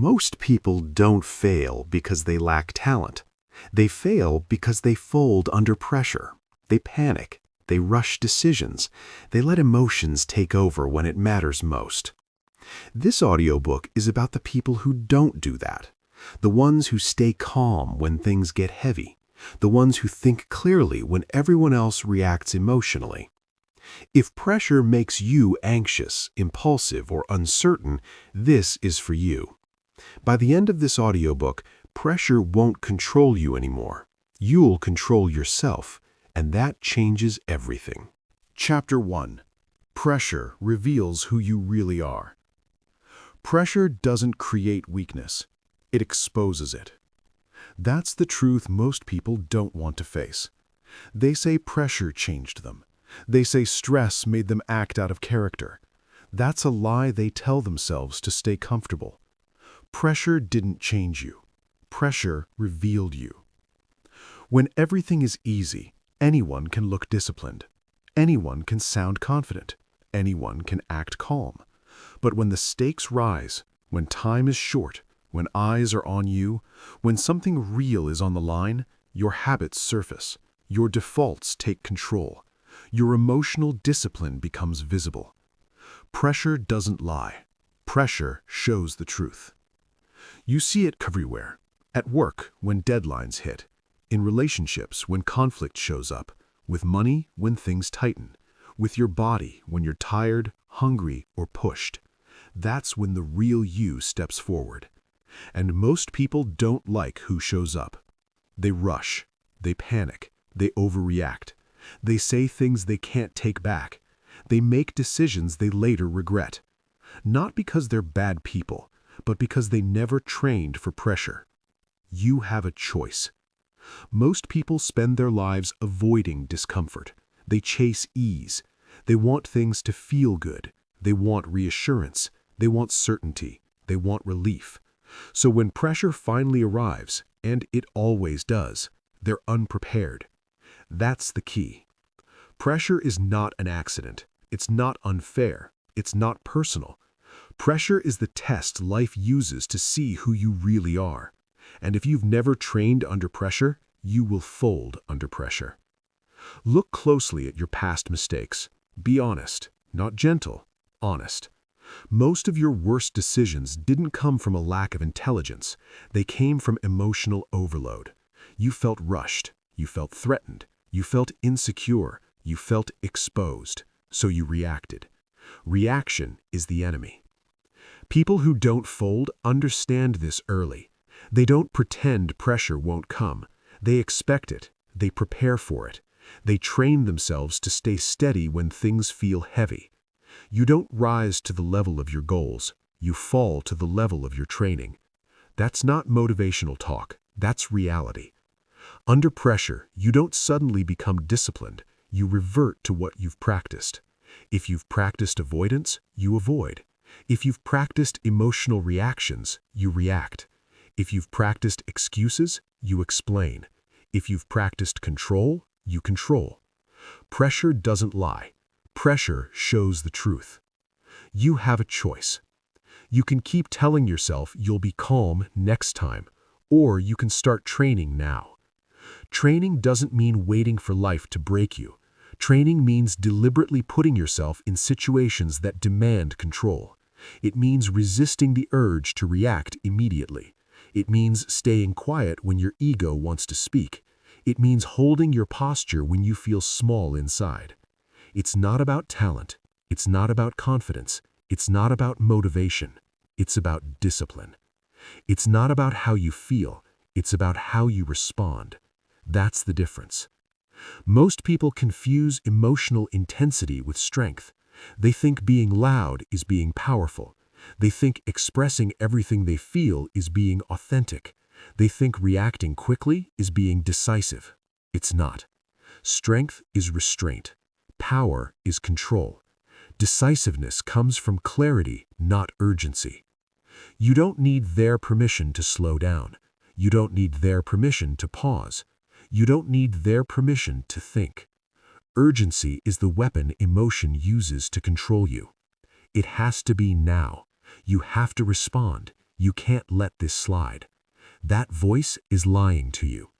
Most people don't fail because they lack talent. They fail because they fold under pressure. They panic. They rush decisions. They let emotions take over when it matters most. This audiobook is about the people who don't do that. The ones who stay calm when things get heavy. The ones who think clearly when everyone else reacts emotionally. If pressure makes you anxious, impulsive, or uncertain, this is for you. By the end of this audiobook, pressure won't control you anymore. You'll control yourself, and that changes everything. Chapter 1. Pressure reveals who you really are. Pressure doesn't create weakness. It exposes it. That's the truth most people don't want to face. They say pressure changed them. They say stress made them act out of character. That's a lie they tell themselves to stay comfortable. Pressure didn't change you. Pressure revealed you. When everything is easy, anyone can look disciplined. Anyone can sound confident. Anyone can act calm. But when the stakes rise, when time is short, when eyes are on you, when something real is on the line, your habits surface. Your defaults take control. Your emotional discipline becomes visible. Pressure doesn't lie. Pressure shows the truth. You see it everywhere. At work, when deadlines hit. In relationships, when conflict shows up. With money, when things tighten. With your body, when you're tired, hungry, or pushed. That's when the real you steps forward. And most people don't like who shows up. They rush. They panic. They overreact. They say things they can't take back. They make decisions they later regret. Not because they're bad people, but because they never trained for pressure. You have a choice. Most people spend their lives avoiding discomfort. They chase ease. They want things to feel good. They want reassurance. They want certainty. They want relief. So when pressure finally arrives, and it always does, they're unprepared. That's the key. Pressure is not an accident. It's not unfair. It's not personal. Pressure is the test life uses to see who you really are. And if you've never trained under pressure, you will fold under pressure. Look closely at your past mistakes. Be honest, not gentle, honest. Most of your worst decisions didn't come from a lack of intelligence. They came from emotional overload. You felt rushed. You felt threatened. You felt insecure. You felt exposed. So you reacted. Reaction is the enemy. People who don't fold understand this early. They don't pretend pressure won't come. They expect it. They prepare for it. They train themselves to stay steady when things feel heavy. You don't rise to the level of your goals. You fall to the level of your training. That's not motivational talk. That's reality. Under pressure, you don't suddenly become disciplined. You revert to what you've practiced. If you've practiced avoidance, you avoid. If you've practiced emotional reactions, you react. If you've practiced excuses, you explain. If you've practiced control, you control. Pressure doesn't lie. Pressure shows the truth. You have a choice. You can keep telling yourself you'll be calm next time, or you can start training now. Training doesn't mean waiting for life to break you. Training means deliberately putting yourself in situations that demand control. It means resisting the urge to react immediately. It means staying quiet when your ego wants to speak. It means holding your posture when you feel small inside. It's not about talent. It's not about confidence. It's not about motivation. It's about discipline. It's not about how you feel. It's about how you respond. That's the difference. Most people confuse emotional intensity with strength. They think being loud is being powerful. They think expressing everything they feel is being authentic. They think reacting quickly is being decisive. It's not. Strength is restraint. Power is control. Decisiveness comes from clarity, not urgency. You don't need their permission to slow down. You don't need their permission to pause. You don't need their permission to think. Urgency is the weapon emotion uses to control you. It has to be now. You have to respond. You can't let this slide. That voice is lying to you.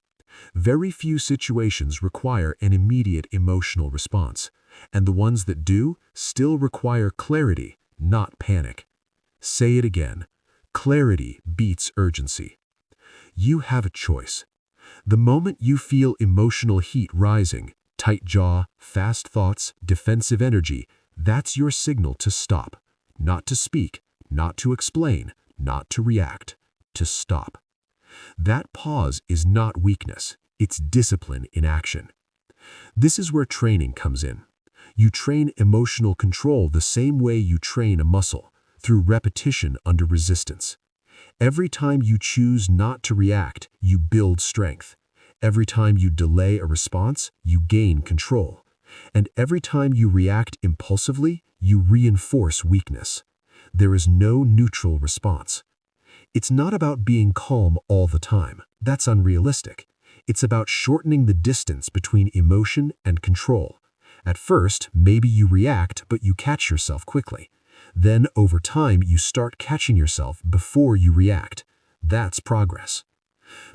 Very few situations require an immediate emotional response, and the ones that do still require clarity, not panic. Say it again. Clarity beats urgency. You have a choice. The moment you feel emotional heat rising, tight jaw, fast thoughts, defensive energy, that's your signal to stop. Not to speak, not to explain, not to react. To stop. That pause is not weakness. It's discipline in action. This is where training comes in. You train emotional control the same way you train a muscle, through repetition under resistance. Every time you choose not to react, you build strength. Every time you delay a response, you gain control. And every time you react impulsively, you reinforce weakness. There is no neutral response. It's not about being calm all the time. That's unrealistic. It's about shortening the distance between emotion and control. At first, maybe you react, but you catch yourself quickly. Then, over time, you start catching yourself before you react. That's progress.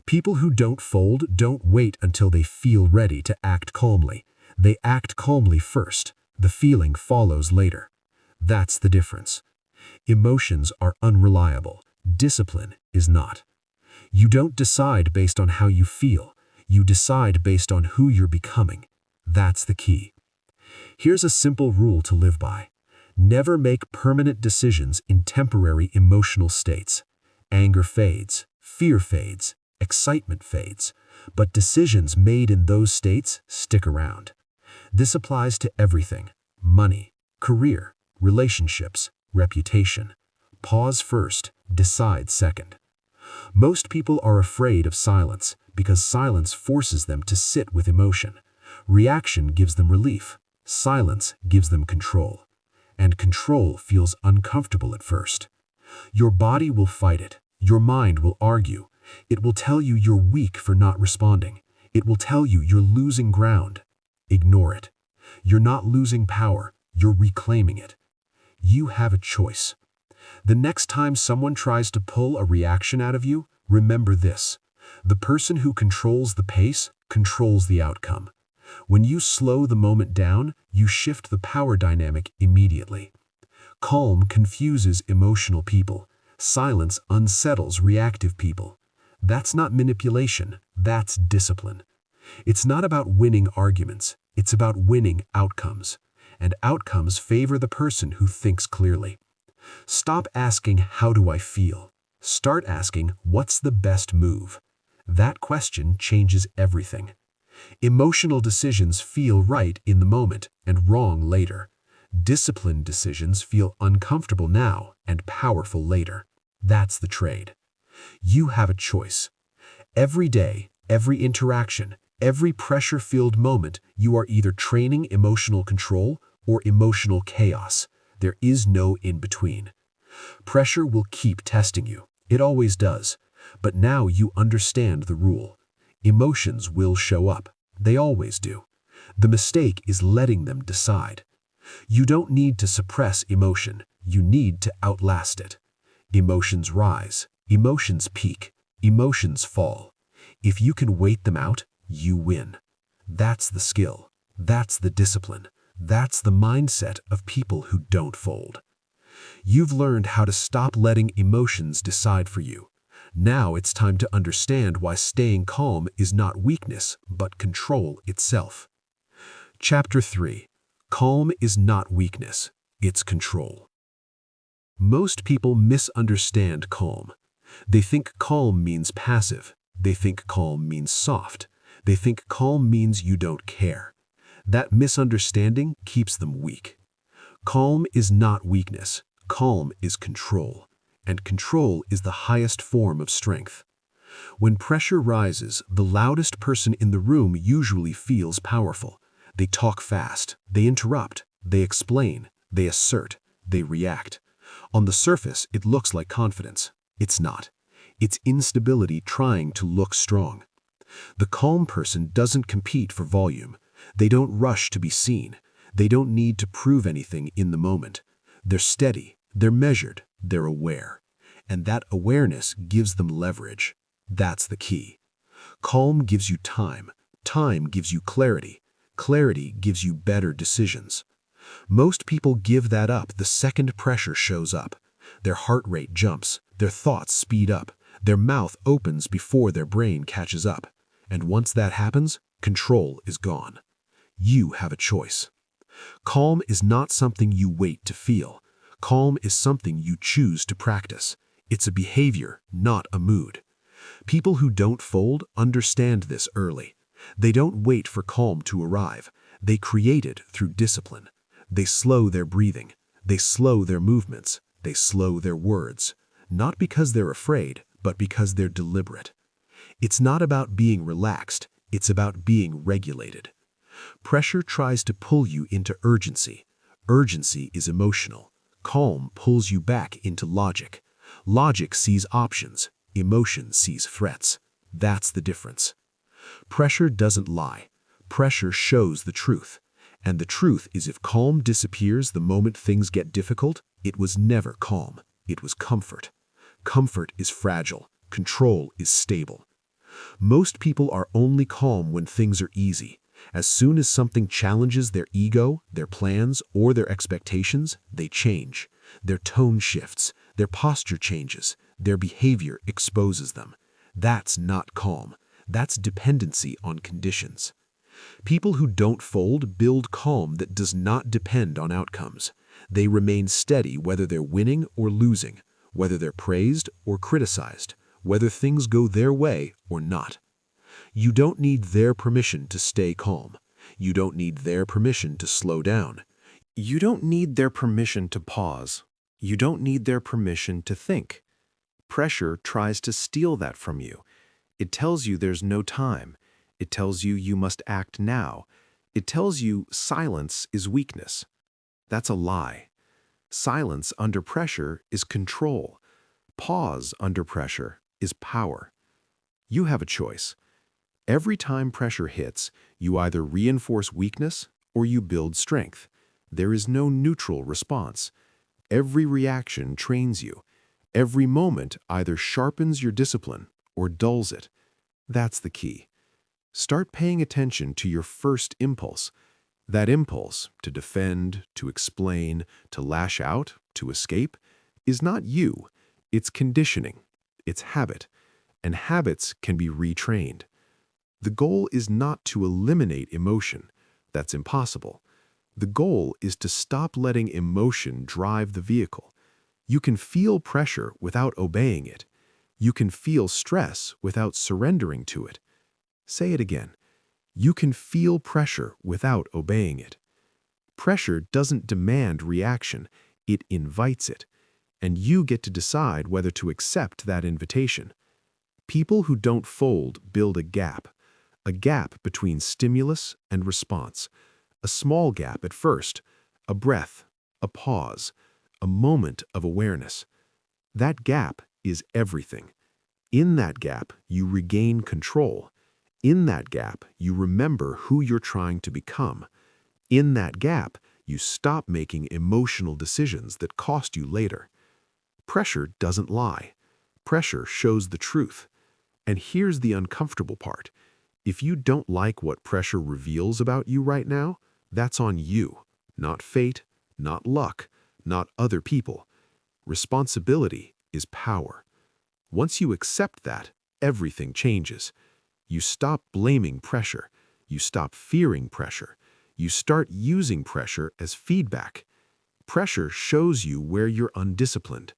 People who don't fold don't wait until they feel ready to act calmly. They act calmly first. The feeling follows later. That's the difference. Emotions are unreliable. Discipline is not. You don't decide based on how you feel. You decide based on who you're becoming. That's the key. Here's a simple rule to live by. Never make permanent decisions in temporary emotional states. Anger fades, fear fades, excitement fades, but decisions made in those states stick around. This applies to everything: money, career, relationships, reputation. Pause first, decide second. Most people are afraid of silence because silence forces them to sit with emotion. Reaction gives them relief. Silence gives them control. And control feels uncomfortable at first. Your body will fight it. Your mind will argue. It will tell you you're weak for not responding. It will tell you you're losing ground. Ignore it. You're not losing power. You're reclaiming it. You have a choice. The next time someone tries to pull a reaction out of you, remember this: the person who controls the pace controls the outcome. When you slow the moment down, you shift the power dynamic immediately. Calm confuses emotional people. Silence unsettles reactive people. That's not manipulation, that's discipline. It's not about winning arguments, it's about winning outcomes. And outcomes favor the person who thinks clearly. Stop asking, "How do I feel?" Start asking, "What's the best move?" That question changes everything. Emotional decisions feel right in the moment and wrong later. Disciplined decisions feel uncomfortable now and powerful later. That's the trade. You have a choice. Every day, every interaction, every pressure-filled moment, you are either training emotional control or emotional chaos. There is no in-between. Pressure will keep testing you. It always does. But now you understand the rule. Emotions will show up. They always do. The mistake is letting them decide. You don't need to suppress emotion. You need to outlast it. Emotions rise. Emotions peak. Emotions fall. If you can wait them out, you win. That's the skill. That's the discipline. That's the mindset of people who don't fold. You've learned how to stop letting emotions decide for you. Now it's time to understand why staying calm is not weakness, but control itself. Chapter 3. Calm is not weakness, it's control. Most people misunderstand calm. They think calm means passive. They think calm means soft. They think calm means you don't care. That misunderstanding keeps them weak. Calm is not weakness. Calm is control. And control is the highest form of strength. When pressure rises, the loudest person in the room usually feels powerful. They talk fast, they interrupt, they explain, they assert, they react. On the surface, it looks like confidence. It's not. It's instability trying to look strong. The calm person doesn't compete for volume. They don't rush to be seen. They don't need to prove anything in the moment. They're steady, they're measured, they're aware. and that awareness gives them leverage. That's the key. Calm gives you time. Time gives you clarity. Clarity gives you better decisions. Most people give that up the second pressure shows up. Their heart rate jumps, their thoughts speed up, their mouth opens before their brain catches up. And once that happens, control is gone. You have a choice. Calm is not something you wait to feel. Calm is something you choose to practice. It's a behavior, not a mood. People who don't fold understand this early. They don't wait for calm to arrive. They create it through discipline. They slow their breathing. They slow their movements. They slow their words. Not because they're afraid, but because they're deliberate. It's not about being relaxed. It's about being regulated. Pressure tries to pull you into urgency. Urgency is emotional. Calm pulls you back into logic. Logic sees options. Emotion sees threats. That's the difference. Pressure doesn't lie. Pressure shows the truth. And the truth is, if calm disappears the moment things get difficult, it was never calm. It was comfort. Comfort is fragile. Control is stable. Most people are only calm when things are easy. As soon as something challenges their ego, their plans, or their expectations, they change. Their tone shifts. Their posture changes. Their behavior exposes them. That's not calm. That's dependency on conditions. People who don't fold build calm that does not depend on outcomes. They remain steady whether they're winning or losing, whether they're praised or criticized, whether things go their way or not. You don't need their permission to stay calm. You don't need their permission to slow down. You don't need their permission to pause. You don't need their permission to think. Pressure tries to steal that from you. It tells you there's no time. It tells you you must act now. It tells you silence is weakness. That's a lie. Silence under pressure is control. Pause under pressure is power. You have a choice. Every time pressure hits, you either reinforce weakness or you build strength. There is no neutral response. Every reaction trains you. Every moment either sharpens your discipline or dulls it. That's the key. Start paying attention to your first impulse. That impulse, to defend, to explain, to lash out, to escape, is not you. It's conditioning. It's habit. And habits can be retrained. The goal is not to eliminate emotion. That's impossible. The goal is to stop letting emotion drive the vehicle. You can feel pressure without obeying it. You can feel stress without surrendering to it. Say it again. You can feel pressure without obeying it. Pressure doesn't demand reaction, it invites it. And you get to decide whether to accept that invitation. People who don't fold build a gap between stimulus and response. A small gap at first, a breath, a pause, a moment of awareness. That gap is everything. In that gap, you regain control. In that gap, you remember who you're trying to become. In that gap, you stop making emotional decisions that cost you later. Pressure doesn't lie. Pressure shows the truth. And here's the uncomfortable part. If you don't like what pressure reveals about you right now, that's on you, not fate, not luck, not other people. Responsibility is power. Once you accept that, everything changes. You stop blaming pressure. You stop fearing pressure. You start using pressure as feedback. Pressure shows you where you're undisciplined.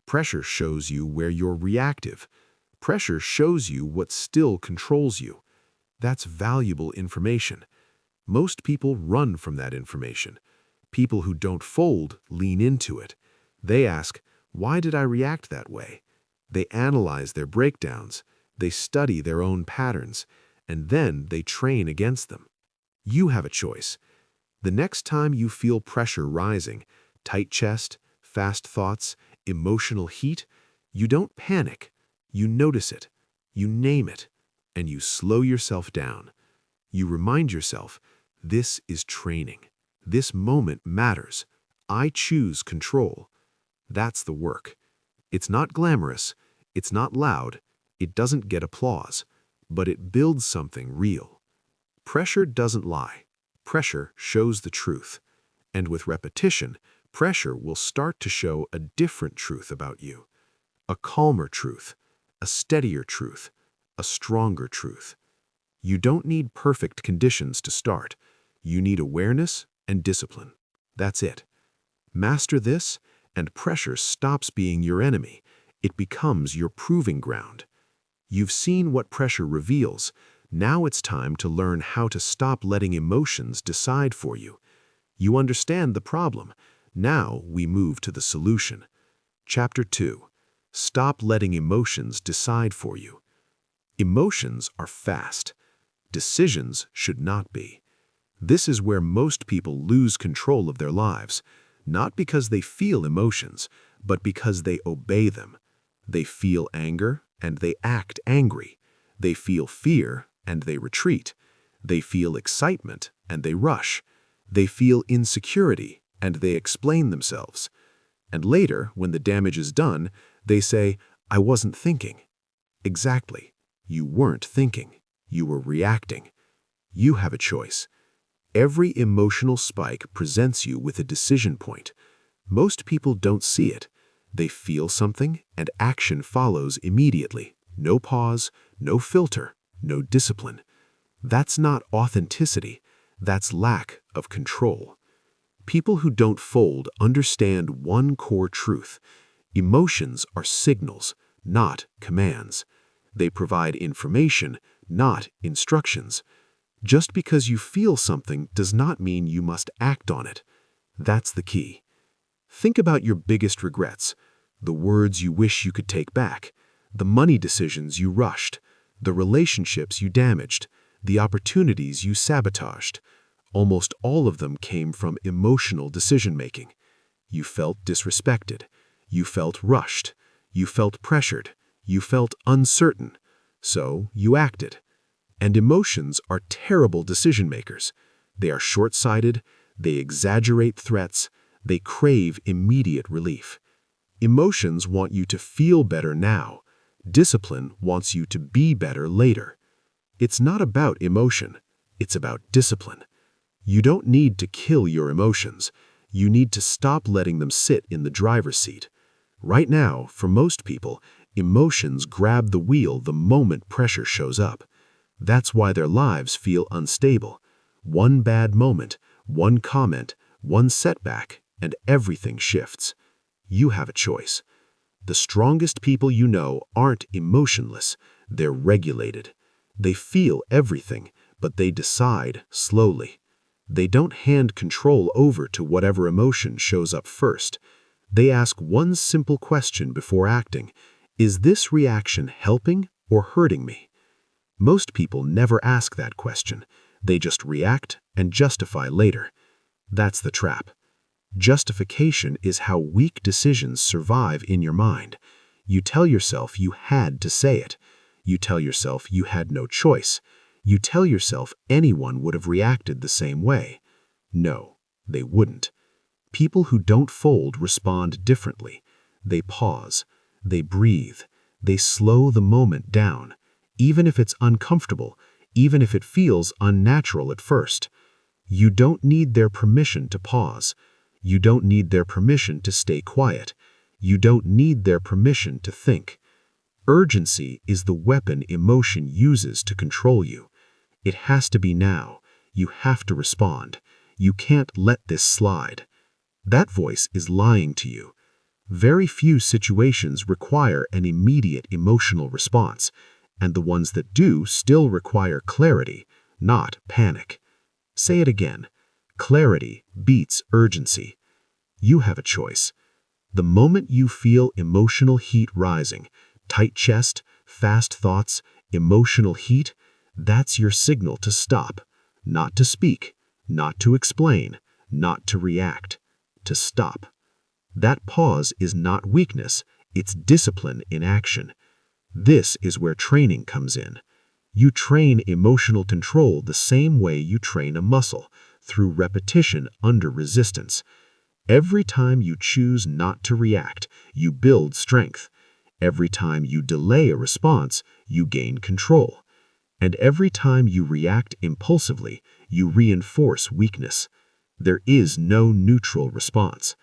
Pressure shows you where you're reactive. Pressure shows you what still controls you. That's valuable information. Most people run from that information. People who don't fold lean into it. They ask, why did I react that way? They analyze their breakdowns. They study their own patterns, and then they train against them. You have a choice. The next time you feel pressure rising, tight chest, fast thoughts, emotional heat, you don't panic. You notice it. You name it. And you slow yourself down. You remind yourself, this is training. This moment matters. I choose control. That's the work. It's not glamorous, it's not loud, it doesn't get applause, but it builds something real. Pressure doesn't lie. Pressure shows the truth. And with repetition, pressure will start to show a different truth about you. A calmer truth, a steadier truth, a stronger truth. You don't need perfect conditions to start. You need awareness and discipline. That's it. Master this, and pressure stops being your enemy. It becomes your proving ground. You've seen what pressure reveals. Now it's time to learn how to stop letting emotions decide for you. You understand the problem. Now we move to the solution. Chapter 2. Stop letting emotions decide for you. Emotions are fast. Decisions should not be. This is where most people lose control of their lives, not because they feel emotions, but because they obey them. They feel anger, and they act angry. They feel fear, and they retreat. They feel excitement, and they rush. They feel insecurity, and they explain themselves. And later, when the damage is done, they say, "I wasn't thinking." Exactly. You weren't thinking. You were reacting. You have a choice. Every emotional spike presents you with a decision point. Most people don't see it. They feel something, and action follows immediately. No pause, no filter, no discipline. That's not authenticity. That's lack of control. People who don't fold understand one core truth. Emotions are signals, not commands. They provide information, not instructions. Just because you feel something does not mean you must act on it. That's the key. Think about your biggest regrets, the words you wish you could take back, the money decisions you rushed, the relationships you damaged, the opportunities you sabotaged. Almost all of them came from emotional decision-making. You felt disrespected. You felt rushed. You felt pressured. You felt uncertain. So you acted. And emotions are terrible decision-makers. They are short-sighted. They exaggerate threats. They crave immediate relief. Emotions want you to feel better now. Discipline wants you to be better later. It's not about emotion. It's about discipline. You don't need to kill your emotions. You need to stop letting them sit in the driver's seat. Right now, for most people, emotions grab the wheel the moment pressure shows up. That's why their lives feel unstable. One bad moment, one comment, one setback, and everything shifts. You have a choice. The strongest people you know aren't emotionless. They're regulated. They feel everything, but they decide slowly. They don't hand control over to whatever emotion shows up first. They ask one simple question before acting. Is this reaction helping or hurting me? Most people never ask that question. They just react and justify later. That's the trap. Justification is how weak decisions survive in your mind. You tell yourself you had to say it. You tell yourself you had no choice. You tell yourself anyone would have reacted the same way. No, they wouldn't. People who don't fold respond differently. They pause. They breathe. They slow the moment down, even if it's uncomfortable, even if it feels unnatural at first. You don't need their permission to pause. You don't need their permission to stay quiet. You don't need their permission to think. Urgency is the weapon emotion uses to control you. It has to be now. You have to respond. You can't let this slide. That voice is lying to you. Very few situations require an immediate emotional response, and the ones that do still require clarity, not panic. Say it again. Clarity beats urgency. You have a choice. The moment you feel emotional heat rising, tight chest, fast thoughts, emotional heat, that's your signal to stop, not to speak, not to explain, not to react, to stop. That pause is not weakness, it's discipline in action. This is where training comes in. You train emotional control the same way you train a muscle, through repetition under resistance. Every time you choose not to react, you build strength. Every time you delay a response, you gain control. And every time you react impulsively, you reinforce weakness. There is no neutral response.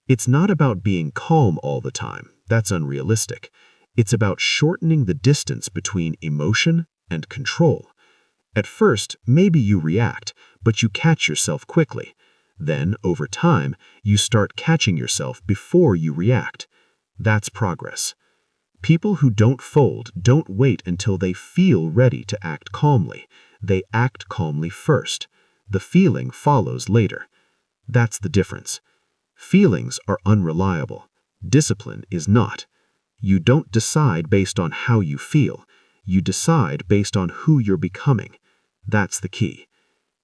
It's not about being calm all the time. That's unrealistic. It's about shortening the distance between emotion and control. At first, maybe you react, but you catch yourself quickly. Then, over time, you start catching yourself before you react. That's progress. People who don't fold don't wait until they feel ready to act calmly. They act calmly first. The feeling follows later. That's the difference. Feelings are unreliable. Discipline is not. You don't decide based on how you feel. You decide based on who you're becoming. That's the key.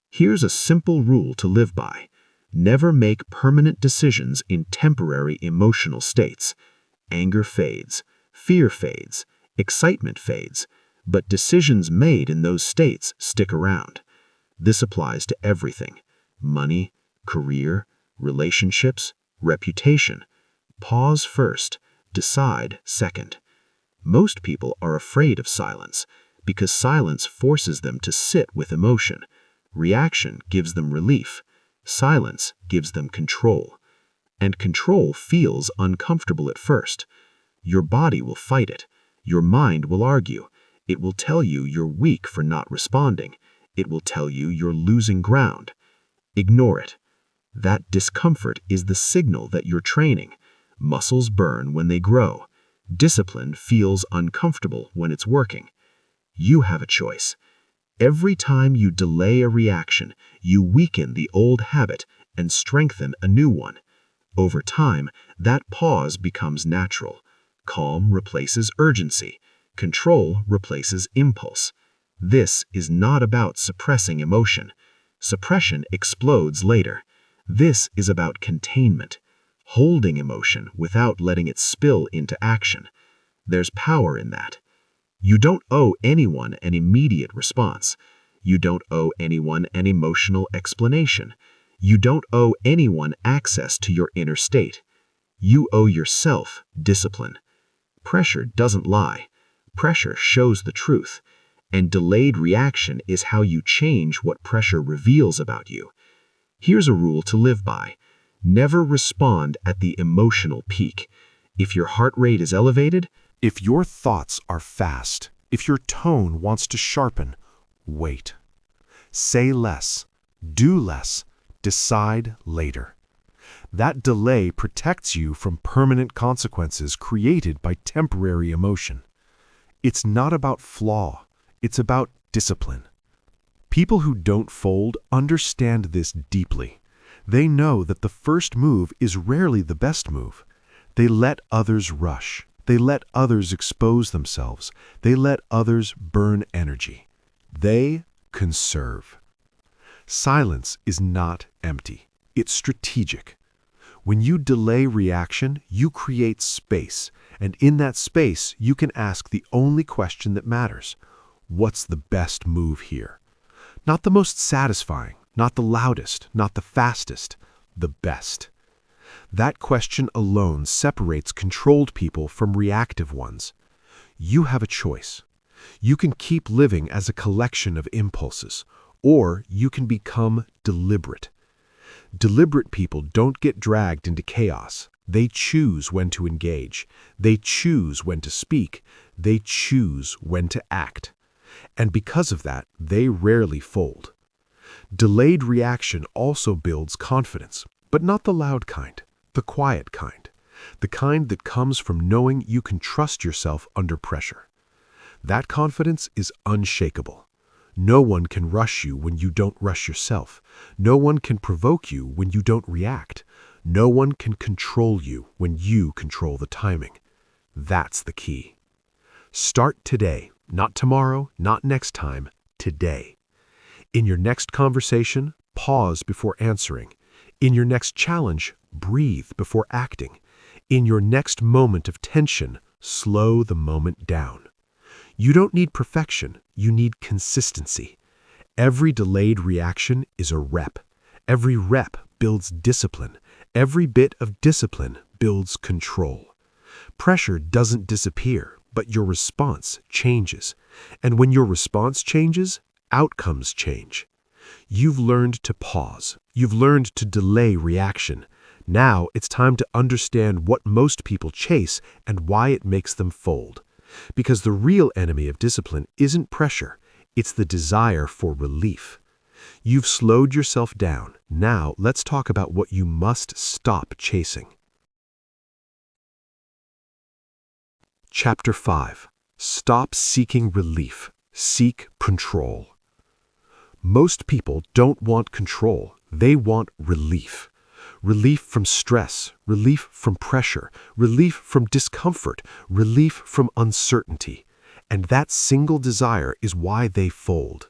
Here's a simple rule to live by. Never make permanent decisions in temporary emotional states. Anger fades, fear fades, excitement fades, but decisions made in those states stick around. This applies to everything: money, career, relationships, reputation. Pause first, decide second. Most people are afraid of silence because silence forces them to sit with emotion. Reaction gives them relief. Silence gives them control. And control feels uncomfortable at first. Your body will fight it. Your mind will argue. It will tell you you're weak for not responding. It will tell you you're losing ground. Ignore it. That discomfort is the signal that you're training. Muscles burn when they grow. Discipline feels uncomfortable when it's working. You have a choice. Every time you delay a reaction, you weaken the old habit and strengthen a new one. Over time, that pause becomes natural. Calm replaces urgency. Control replaces impulse. This is not about suppressing emotion. Suppression explodes later. This is about containment, holding emotion without letting it spill into action. There's power in that. You don't owe anyone an immediate response. You don't owe anyone an emotional explanation. You don't owe anyone access to your inner state. You owe yourself discipline. Pressure doesn't lie. Pressure shows the truth. And delayed reaction is how you change what pressure reveals about you. Here's a rule to live by. Never respond at the emotional peak. If your heart rate is elevated, If your thoughts are fast, if your tone wants to sharpen, wait. Say less, do less, decide later. That delay protects you from permanent consequences created by temporary emotion. It's not about flaw, it's about discipline. People who don't fold understand this deeply. They know that the first move is rarely the best move. They let others rush. They let others expose themselves. They let others burn energy. They conserve. Silence is not empty. It's strategic. When you delay reaction, you create space. And in that space, you can ask the only question that matters. What's the best move here? Not the most satisfying, not the loudest, not the fastest, the best. That question alone separates controlled people from reactive ones. You have a choice. You can keep living as a collection of impulses, or you can become deliberate. Deliberate people don't get dragged into chaos. They choose when to engage. They choose when to speak. They choose when to act. And because of that, they rarely fold. Delayed reaction also builds confidence, but not the loud kind, the quiet kind, the kind that comes from knowing you can trust yourself under pressure. That confidence is unshakable. No one can rush you when you don't rush yourself. No one can provoke you when you don't react. No one can control you when you control the timing. That's the key. Start today, not tomorrow, not next time, today. In your next conversation, pause before answering. In your next challenge, breathe before acting. In your next moment of tension, slow the moment down. You don't need perfection, you need consistency. Every delayed reaction is a rep. Every rep builds discipline. Every bit of discipline builds control. Pressure doesn't disappear, but your response changes. And when your response changes, outcomes change. You've learned to pause. You've learned to delay reaction. Now it's time to understand what most people chase and why it makes them fold. Because the real enemy of discipline isn't pressure, it's the desire for relief. You've slowed yourself down. Now let's talk about what you must stop chasing. Chapter 5. Stop seeking relief. Seek control. Most people don't want control. They want relief. Relief from stress, relief from pressure, relief from discomfort, relief from uncertainty. And that single desire is why they fold.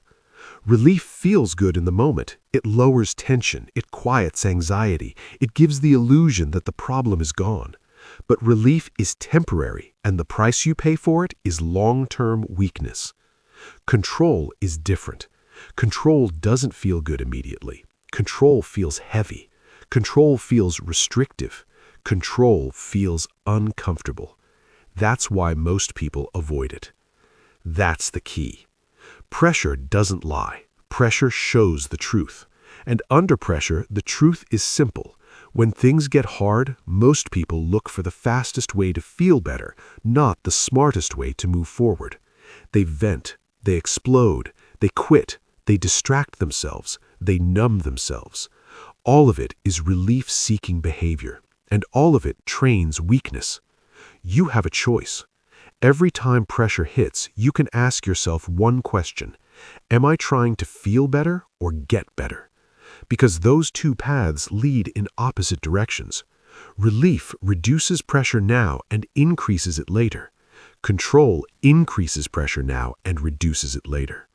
Relief feels good in the moment. It lowers tension. It quiets anxiety. It gives the illusion that the problem is gone. But relief is temporary, and the price you pay for it is long-term weakness. Control is different. Control doesn't feel good immediately. Control feels heavy. Control feels restrictive. Control feels uncomfortable. That's why most people avoid it. That's the key. Pressure doesn't lie. Pressure shows the truth. And under pressure, the truth is simple. When things get hard, most people look for the fastest way to feel better, not the smartest way to move forward. They vent, they explode, they quit, they distract themselves, they numb themselves. All of it is relief-seeking behavior, and all of it trains weakness. You have a choice. Every time pressure hits, you can ask yourself one question: am I trying to feel better or get better? Because those two paths lead in opposite directions. Relief reduces pressure now and increases it later. Control increases pressure now and reduces it later.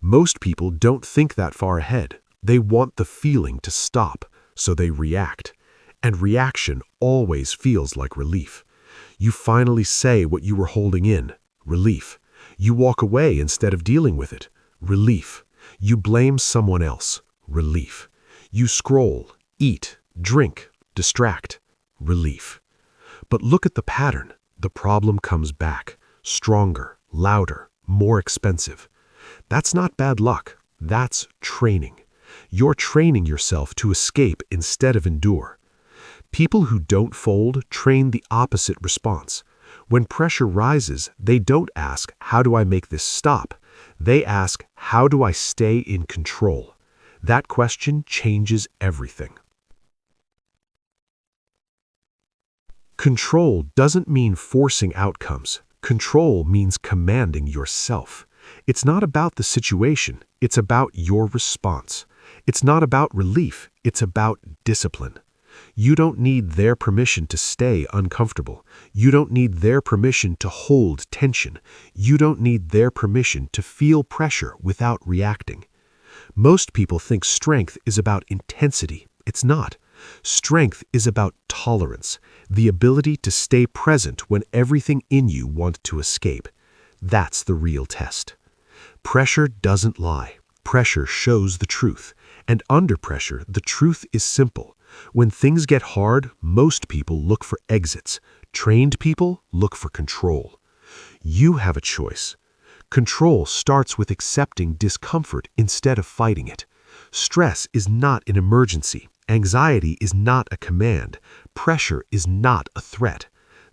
Most people don't think that far ahead. They want the feeling to stop, so they react. And reaction always feels like relief. You finally say what you were holding in. Relief. You walk away instead of dealing with it. Relief. You blame someone else. Relief. You scroll, eat, drink, distract. Relief. But look at the pattern. The problem comes back. Stronger, louder, more expensive. That's not bad luck. That's training. You're training yourself to escape instead of endure. People who don't fold train the opposite response. When pressure rises, they don't ask, how do I make this stop? They ask, how do I stay in control? That question changes everything. Control doesn't mean forcing outcomes. Control means commanding yourself. It's not about the situation, it's about your response. It's not about relief, it's about discipline. You don't need their permission to stay uncomfortable. You don't need their permission to hold tension. You don't need their permission to feel pressure without reacting. Most people think strength is about intensity. It's not. Strength is about tolerance, the ability to stay present when everything in you wants to escape. That's the real test. Pressure doesn't lie. Pressure shows the truth. And under pressure, the truth is simple. When things get hard, most people look for exits. Trained people look for control. You have a choice. Control starts with accepting discomfort instead of fighting it. Stress is not an emergency. Anxiety is not a command. Pressure is not a threat.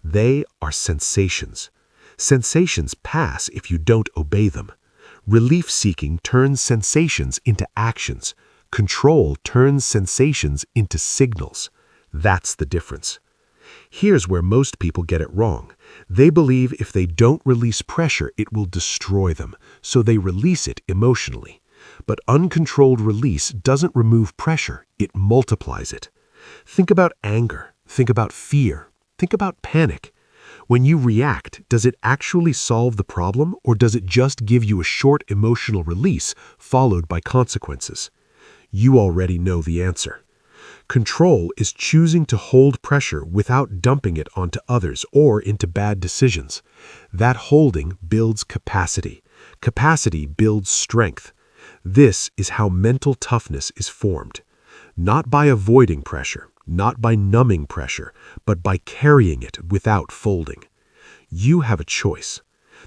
They are sensations. Sensations pass if you don't obey them. Relief-seeking turns sensations into actions. Control turns sensations into signals. That's the difference. Here's where most people get it wrong. They believe if they don't release pressure, it will destroy them, so they release it emotionally. But uncontrolled release doesn't remove pressure, it multiplies it. Think about anger. Think about fear. Think about panic. When you react, does it actually solve the problem, or does it just give you a short emotional release followed by consequences? You already know the answer. Control is choosing to hold pressure without dumping it onto others or into bad decisions. That holding builds capacity. Capacity builds strength. This is how mental toughness is formed. Not by avoiding pressure, not by numbing pressure, but by carrying it without folding. You have a choice.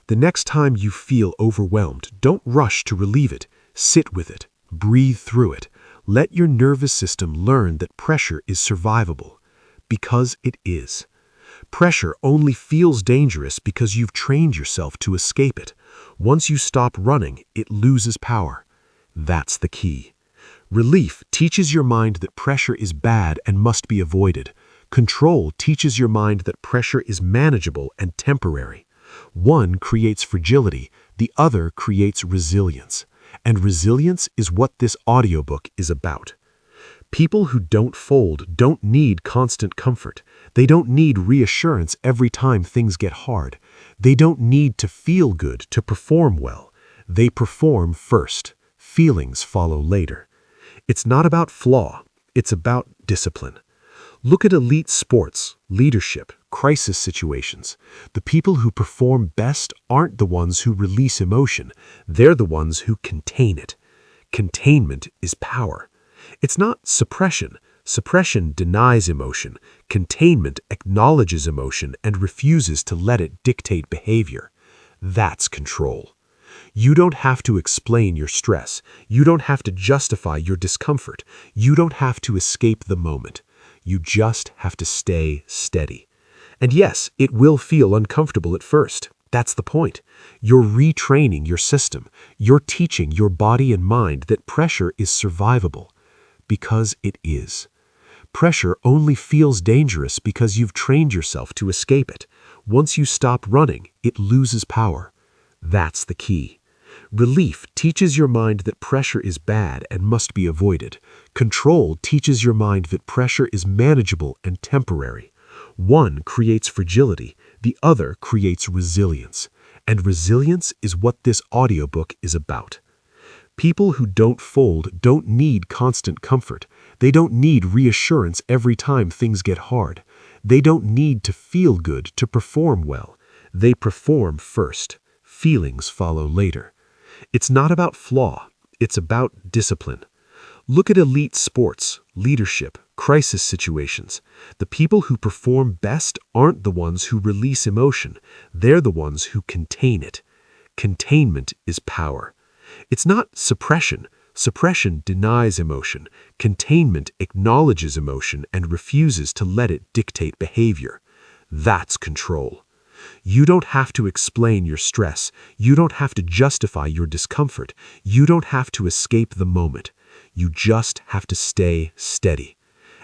The next time you feel overwhelmed, don't rush to relieve it. Sit with it. Breathe through it. Let your nervous system learn that pressure is survivable. Because it is. Pressure only feels dangerous because you've trained yourself to escape it. Once you stop running, it loses power. That's the key. Relief teaches your mind that pressure is bad and must be avoided. Control teaches your mind that pressure is manageable and temporary. One creates fragility, the other creates resilience. And resilience is what this audiobook is about. People who don't fold don't need constant comfort. They don't need reassurance every time things get hard. They don't need to feel good to perform well. They perform first. Feelings follow later. It's not about flaw. It's about discipline. Look at elite sports, leadership, crisis situations. The people who perform best aren't the ones who release emotion. They're the ones who contain it. Containment is power. It's not suppression. Suppression denies emotion. Containment acknowledges emotion and refuses to let it dictate behavior. That's control. You don't have to explain your stress. You don't have to justify your discomfort. You don't have to escape the moment. You just have to stay steady. And yes, it will feel uncomfortable at first. That's the point. You're retraining your system. You're teaching your body and mind that pressure is survivable. Because it is. Pressure only feels dangerous because you've trained yourself to escape it. Once you stop running, it loses power. That's the key. Relief teaches your mind that pressure is bad and must be avoided. Control teaches your mind that pressure is manageable and temporary. One creates fragility, the other creates resilience. And resilience is what this audiobook is about. People who don't fold don't need constant comfort. They don't need reassurance every time things get hard. They don't need to feel good to perform well. They perform first. Feelings follow later. It's not about flaw. It's about discipline. Look at elite sports, leadership, crisis situations. The people who perform best aren't the ones who release emotion. They're the ones who contain it. Containment is power. It's not suppression. Suppression denies emotion. Containment acknowledges emotion and refuses to let it dictate behavior. That's control. You don't have to explain your stress. You don't have to justify your discomfort. You don't have to escape the moment. You just have to stay steady.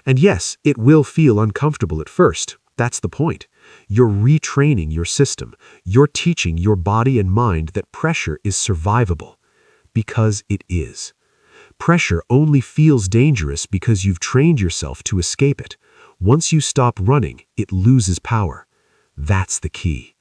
And yes, it will feel uncomfortable at first. That's the point. You're retraining your system. You're teaching your body and mind that pressure is survivable. Because it is. Pressure only feels dangerous because you've trained yourself to escape it. Once you stop running, it loses power. That's the key.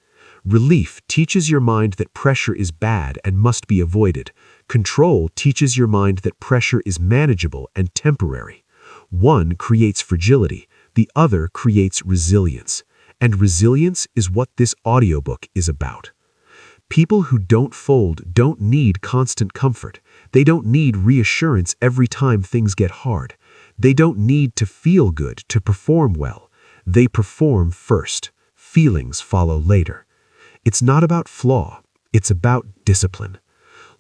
Relief teaches your mind that pressure is bad and must be avoided. Control teaches your mind that pressure is manageable and temporary. One creates fragility, the other creates resilience. And resilience is what this audiobook is about. People who don't fold don't need constant comfort. They don't need reassurance every time things get hard. They don't need to feel good to perform well. They perform first. Feelings follow later. It's not about flaw. It's about discipline.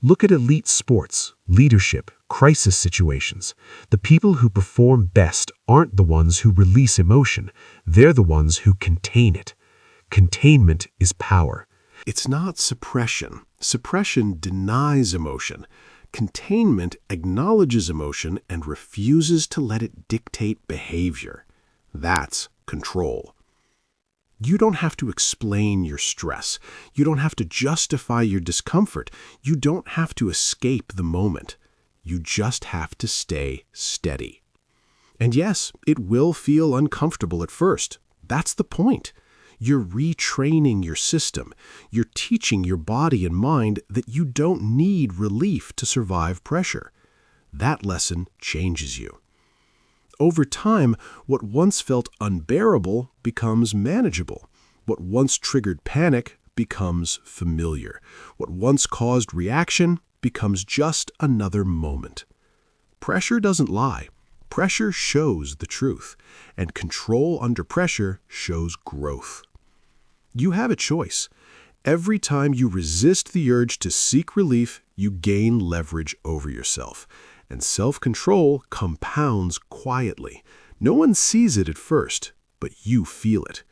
Look at elite sports, leadership, crisis situations. The people who perform best aren't the ones who release emotion. They're the ones who contain it. Containment is power. It's not suppression. Suppression denies emotion. Containment acknowledges emotion and refuses to let it dictate behavior. That's control. You don't have to explain your stress. You don't have to justify your discomfort. You don't have to escape the moment. You just have to stay steady. And yes, it will feel uncomfortable at first. That's the point. You're retraining your system. You're teaching your body and mind that you don't need relief to survive pressure. That lesson changes you. Over time, what once felt unbearable becomes manageable. What once triggered panic becomes familiar. What once caused reaction becomes just another moment. Pressure doesn't lie. Pressure shows the truth, and control under pressure shows growth. You have a choice. Every time you resist the urge to seek relief, you gain leverage over yourself. And self-control compounds quietly. No one sees it at first, but you feel it.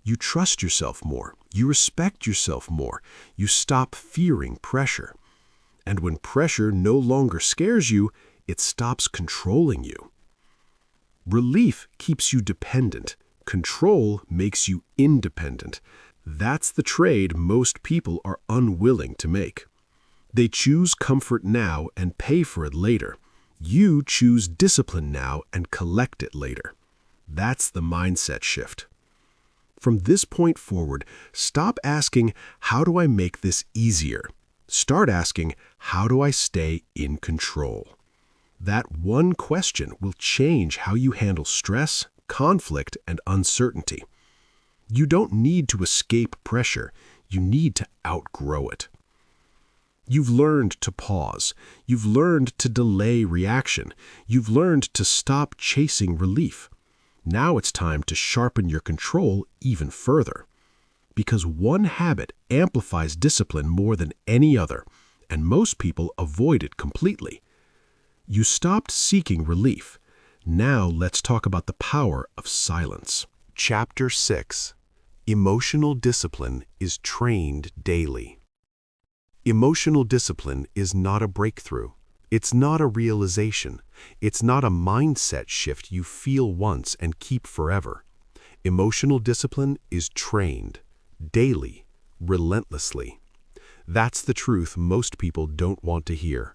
You trust yourself more. You respect yourself more. You stop fearing pressure. And when pressure no longer scares you, it stops controlling you. Relief keeps you dependent. Control makes you independent. That's the trade most people are unwilling to make. They choose comfort now and pay for it later. You choose discipline now and collect it later. That's the mindset shift. From this point forward, stop asking, how do I make this easier? Start asking, how do I stay in control? That one question will change how you handle stress, conflict, and uncertainty. You don't need to escape pressure. You need to outgrow it. You've learned to pause. You've learned to delay reaction. You've learned to stop chasing relief. Now it's time to sharpen your control even further. Because one habit amplifies discipline more than any other, and most people avoid it completely. You stopped seeking relief. Now let's talk about the power of silence. Chapter 6. Emotional discipline is trained daily. Emotional discipline is not a breakthrough. It's not a realization. It's not a mindset shift you feel once and keep forever. Emotional discipline is trained, daily, relentlessly. That's the truth most people don't want to hear.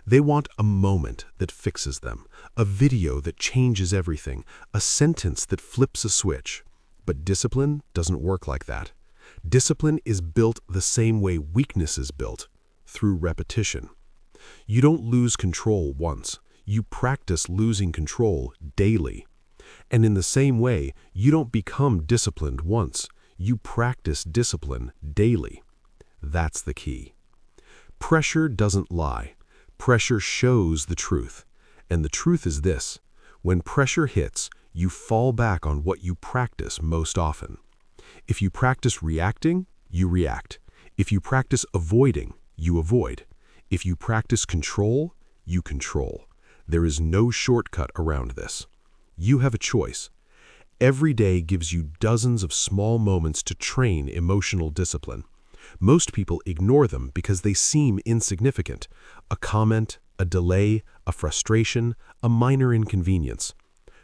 They want a moment that fixes them, a video that changes everything, a sentence that flips a switch. But discipline doesn't work like that. Discipline is built the same way weakness is built, through repetition. You don't lose control once. You practice losing control daily. And in the same way, you don't become disciplined once. You practice discipline daily. That's the key. Pressure doesn't lie. Pressure shows the truth. And the truth is this: when pressure hits, you fall back on what you practice most often. If you practice reacting, you react. If you practice avoiding, you avoid. If you practice control, you control. There is no shortcut around this. You have a choice. Every day gives you dozens of small moments to train emotional discipline. Most people ignore them because they seem insignificant. A comment, a delay, a frustration, a minor inconvenience.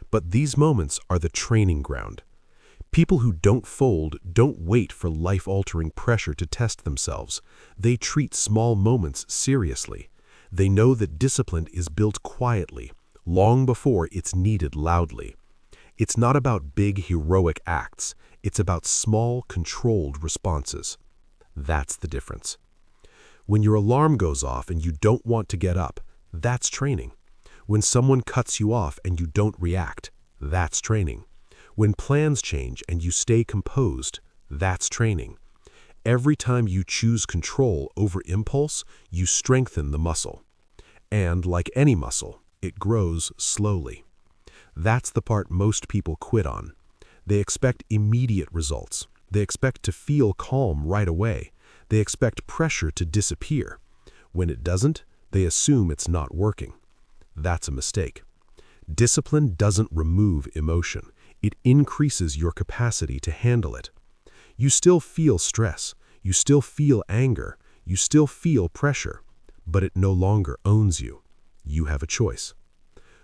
But these moments are the training ground. People who don't fold don't wait for life-altering pressure to test themselves. They treat small moments seriously. They know that discipline is built quietly, long before it's needed loudly. It's not about big heroic acts. It's about small, controlled responses. That's the difference. When your alarm goes off and you don't want to get up, that's training. When someone cuts you off and you don't react, that's training. When plans change and you stay composed, that's training. Every time you choose control over impulse, you strengthen the muscle. And like any muscle, it grows slowly. That's the part most people quit on. They expect immediate results. They expect to feel calm right away. They expect pressure to disappear. When it doesn't, they assume it's not working. That's a mistake. Discipline doesn't remove emotion. It increases your capacity to handle it. You still feel stress. You still feel anger. You still feel pressure. But it no longer owns you. You have a choice.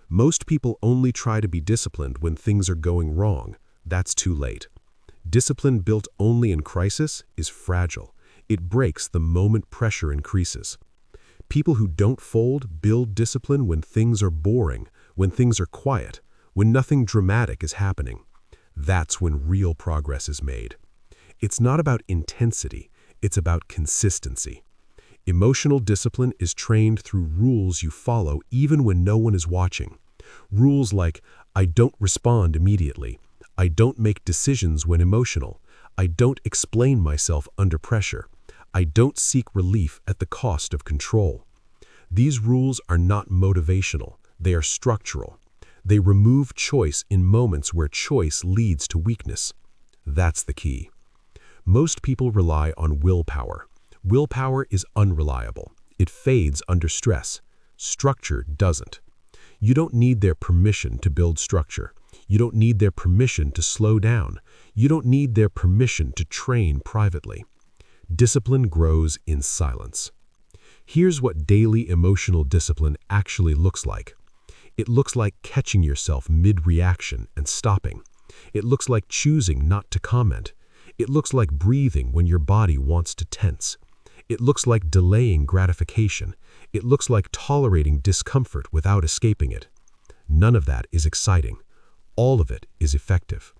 Most people only try to be disciplined when things are going wrong. That's too late. Discipline built only in crisis is fragile. It breaks the moment pressure increases. People who don't fold build discipline when things are boring, when things are quiet, when nothing dramatic is happening. That's when real progress is made. It's not about intensity, it's about consistency. Emotional discipline is trained through rules you follow even when no one is watching. Rules like, I don't respond immediately. I don't make decisions when emotional. I don't explain myself under pressure. I don't seek relief at the cost of control. These rules are not motivational. They are structural. They remove choice in moments where choice leads to weakness. That's the key. Most people rely on willpower. Willpower is unreliable. It fades under stress. Structure doesn't. You don't need their permission to build structure. You don't need their permission to slow down. You don't need their permission to train privately. Discipline grows in silence. Here's what daily emotional discipline actually looks like. It looks like catching yourself mid-reaction and stopping. It looks like choosing not to comment. It looks like breathing when your body wants to tense. It looks like delaying gratification. It looks like tolerating discomfort without escaping it. None of that is exciting. All of it is effective.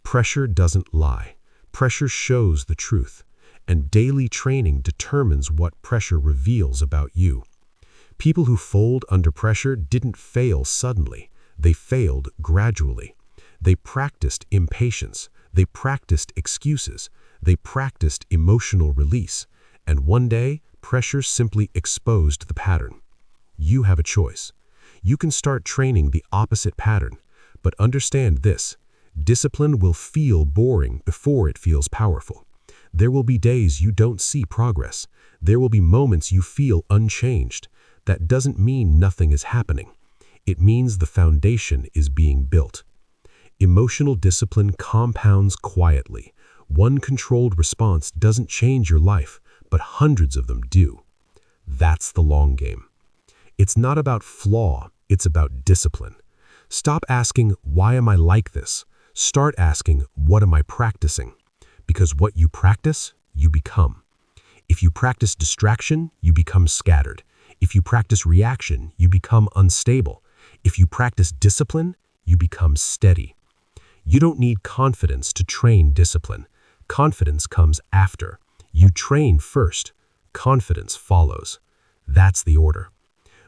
Pressure doesn't lie. Pressure shows the truth. And daily training determines what pressure reveals about you. People who fold under pressure didn't fail suddenly. They failed gradually. They practiced impatience. They practiced excuses. They practiced emotional release. And one day, pressure simply exposed the pattern. You have a choice. You can start training the opposite pattern. But understand this: discipline will feel boring before it feels powerful. There will be days you don't see progress. There will be moments you feel unchanged. That doesn't mean nothing is happening. It means the foundation is being built. Emotional discipline compounds quietly. One controlled response doesn't change your life, but hundreds of them do. That's the long game. It's not about flaw, it's about discipline. Stop asking, why am I like this? Start asking, what am I practicing? Because what you practice, you become. If you practice distraction, you become scattered. If you practice reaction, you become unstable. If you practice discipline, you become steady. You don't need confidence to train discipline. Confidence comes after. You train first. Confidence follows. That's the order.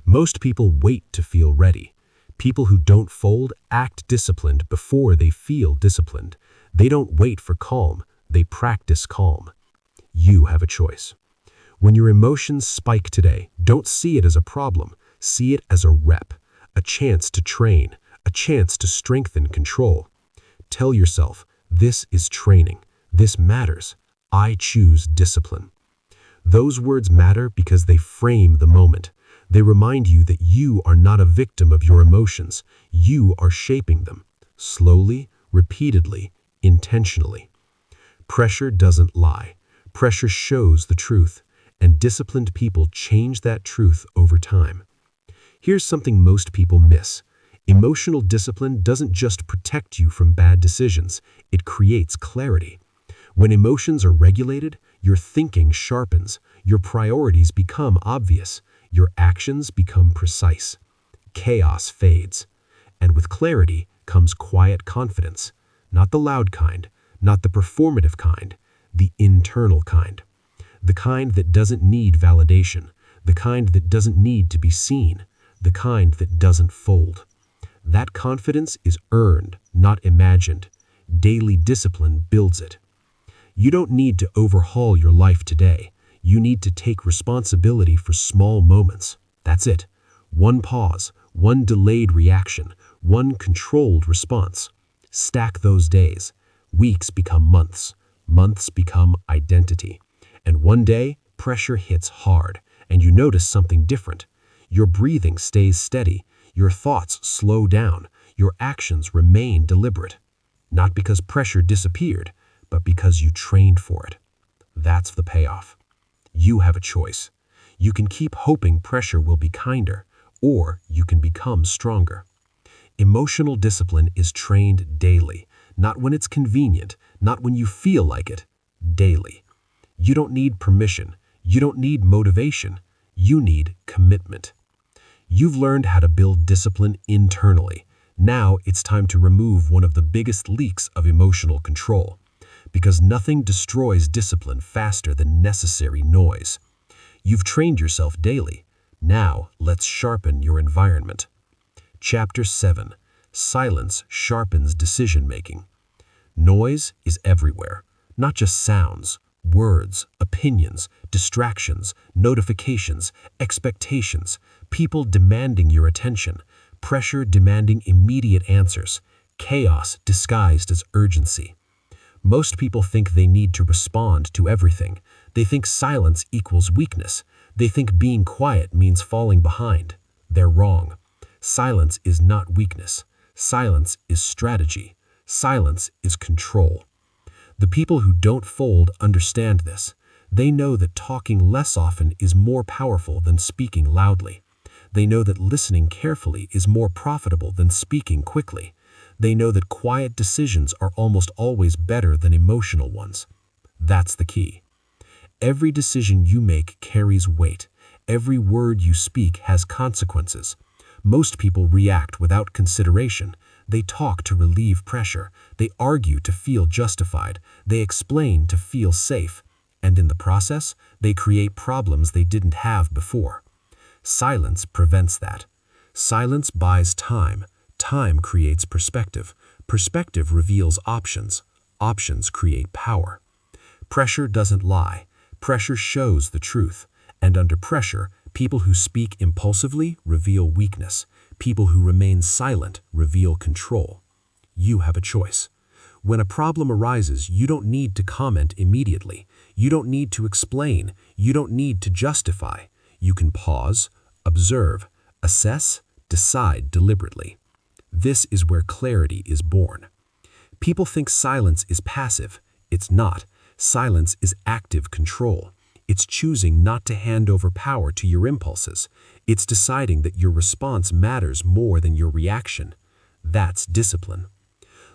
Most people wait to feel ready. People who don't fold act disciplined before they feel disciplined. They don't wait for calm. They practice calm. You have a choice. When your emotions spike today, don't see it as a problem. See it as a rep, a chance to train, a chance to strengthen control. Tell yourself, this is training. This matters. I choose discipline. Those words matter because they frame the moment. They remind you that you are not a victim of your emotions. You are shaping them, slowly, repeatedly, intentionally. Pressure doesn't lie. Pressure shows the truth, and disciplined people change that truth over time. Here's something most people miss. Emotional discipline doesn't just protect you from bad decisions, it creates clarity. When emotions are regulated, your thinking sharpens, your priorities become obvious, your actions become precise. Chaos fades. And with clarity comes quiet confidence, not the loud kind, not the performative kind, the internal kind. The kind that doesn't need validation, the kind that doesn't need to be seen, the kind that doesn't fold. That confidence is earned, not imagined. Daily discipline builds it. You don't need to overhaul your life today. You need to take responsibility for small moments. That's it. One pause, one delayed reaction, one controlled response. Stack those days. Weeks become months. Months become identity. And one day, pressure hits hard, and you notice something different. Your breathing stays steady. Your thoughts slow down. Your actions remain deliberate. Not because pressure disappeared, but because you trained for it. That's the payoff. You have a choice. You can keep hoping pressure will be kinder, or you can become stronger. Emotional discipline is trained daily, not when it's convenient, not when you feel like it, daily. You don't need permission. You don't need motivation. You need commitment. You've learned how to build discipline internally. Now it's time to remove one of the biggest leaks of emotional control, because nothing destroys discipline faster than necessary noise. You've trained yourself daily. Now let's sharpen your environment. Chapter 7. Silence sharpens decision-making. Noise is everywhere, not just sounds, words, opinions, distractions, notifications, expectations, people demanding your attention, pressure demanding immediate answers, chaos disguised as urgency. Most people think they need to respond to everything. They think silence equals weakness. They think being quiet means falling behind. They're wrong. Silence is not weakness. Silence is strategy. Silence is control. The people who don't fold understand this. They know that talking less often is more powerful than speaking loudly. They know that listening carefully is more profitable than speaking quickly. They know that quiet decisions are almost always better than emotional ones. That's the key. Every decision you make carries weight. Every word you speak has consequences. Most people react without consideration. They talk to relieve pressure. They argue to feel justified. They explain to feel safe. And in the process, they create problems they didn't have before. Silence prevents that. Silence buys time. Time creates perspective. Perspective reveals options. Options create power. Pressure doesn't lie. Pressure shows the truth. And under pressure, people who speak impulsively reveal weakness. People who remain silent reveal control. You have a choice. When a problem arises, you don't need to comment immediately. You don't need to explain. You don't need to justify. You can pause, observe, assess, decide deliberately. This is where clarity is born. People think silence is passive. It's not. Silence is active control. It's choosing not to hand over power to your impulses. It's deciding that your response matters more than your reaction. That's discipline.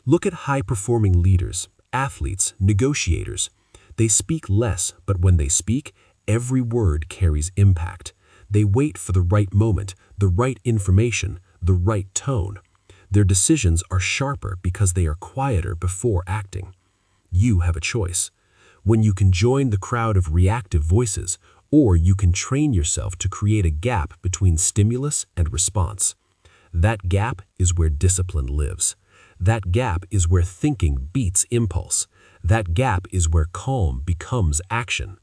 Look at high-performing leaders, athletes, negotiators. They speak less, but when they speak, every word carries impact. They wait for the right moment, the right information, the right tone. Their decisions are sharper because they are quieter before acting. You have a choice. When you can join the crowd of reactive voices, or you can train yourself to create a gap between stimulus and response. That gap is where discipline lives. That gap is where thinking beats impulse. That gap is where calm becomes action.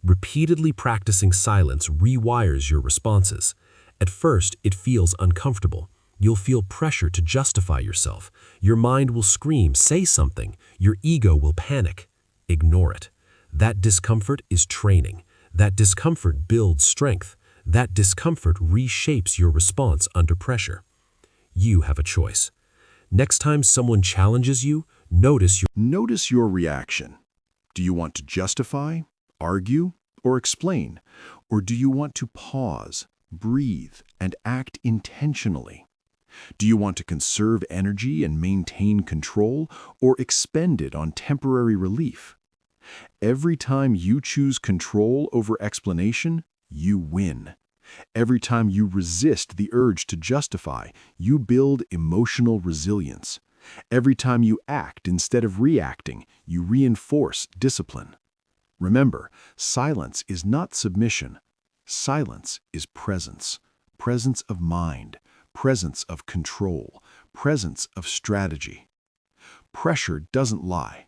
Repeatedly practicing silence rewires your responses. At first, it feels uncomfortable. You'll feel pressure to justify yourself. Your mind will scream, say something. Your ego will panic. Ignore it. That discomfort is training. That discomfort builds strength. That discomfort reshapes your response under pressure. You have a choice. Next time someone challenges you, notice your reaction. Do you want to justify, argue, or explain? Or do you want to pause, breathe, and act intentionally? Do you want to conserve energy and maintain control, or expend it on temporary relief? Every time you choose control over explanation, you win. Every time you resist the urge to justify, you build emotional resilience. Every time you act instead of reacting, you reinforce discipline. Remember, silence is not submission. Silence is presence. Presence of mind. Presence of control, presence of strategy. Pressure doesn't lie.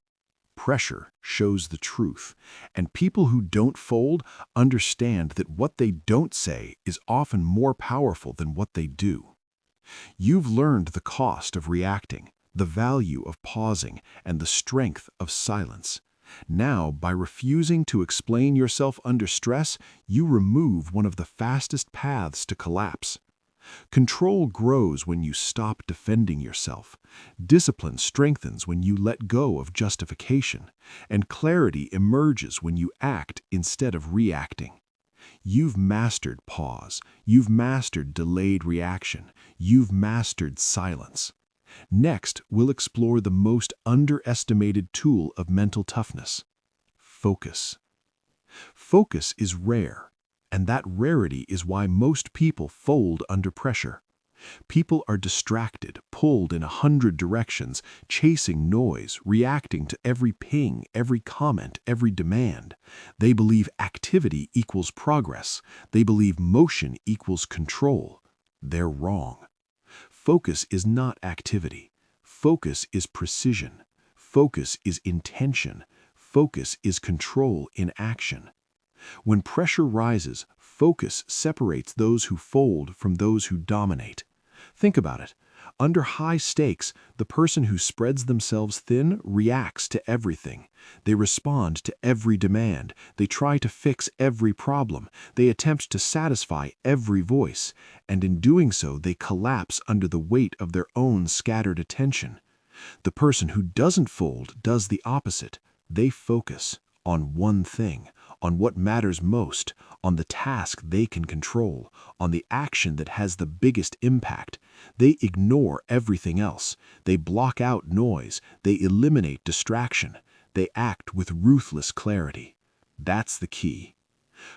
Pressure shows the truth, and people who don't fold understand that what they don't say is often more powerful than what they do. You've learned the cost of reacting, the value of pausing, and the strength of silence. Now, by refusing to explain yourself under stress, you remove one of the fastest paths to collapse. Control grows when you stop defending yourself. Discipline strengthens when you let go of justification. And clarity emerges when you act instead of reacting. You've mastered pause. You've mastered delayed reaction. You've mastered silence. Next, we'll explore the most underestimated tool of mental toughness: focus. Focus is rare. And that rarity is why most people fold under pressure. People are distracted, pulled in 100 directions, chasing noise, reacting to every ping, every comment, every demand. They believe activity equals progress. They believe motion equals control. They're wrong. Focus is not activity. Focus is precision. Focus is intention. Focus is control in action. When pressure rises, focus separates those who fold from those who dominate. Think about it. Under high stakes, the person who spreads themselves thin reacts to everything. They respond to every demand. They try to fix every problem. They attempt to satisfy every voice. And in doing so, they collapse under the weight of their own scattered attention. The person who doesn't fold does the opposite. They focus on one thing, on what matters most, on the task they can control, on the action that has the biggest impact. They ignore everything else. They block out noise. They eliminate distraction. They act with ruthless clarity. That's the key.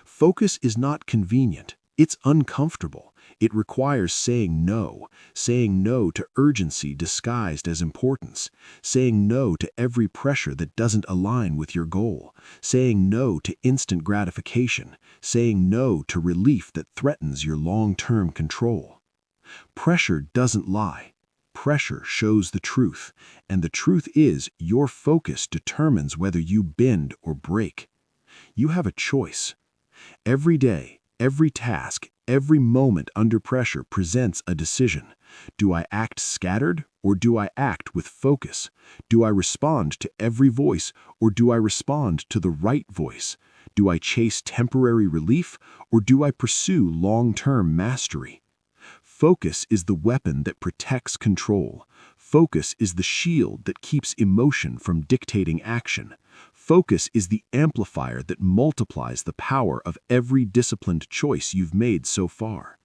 Focus is not convenient. It's uncomfortable. It requires saying no to urgency disguised as importance, saying no to every pressure that doesn't align with your goal, saying no to instant gratification, saying no to relief that threatens your long-term control. Pressure doesn't lie. Pressure shows the truth, and the truth is your focus determines whether you bend or break. You have a choice. Every day, every task, every moment under pressure presents a decision. Do I act scattered or do I act with focus? Do I respond to every voice or do I respond to the right voice? Do I chase temporary relief or do I pursue long-term mastery? Focus is the weapon that protects control. Focus is the shield that keeps emotion from dictating action. Focus is the amplifier that multiplies the power of every disciplined choice you've made so far.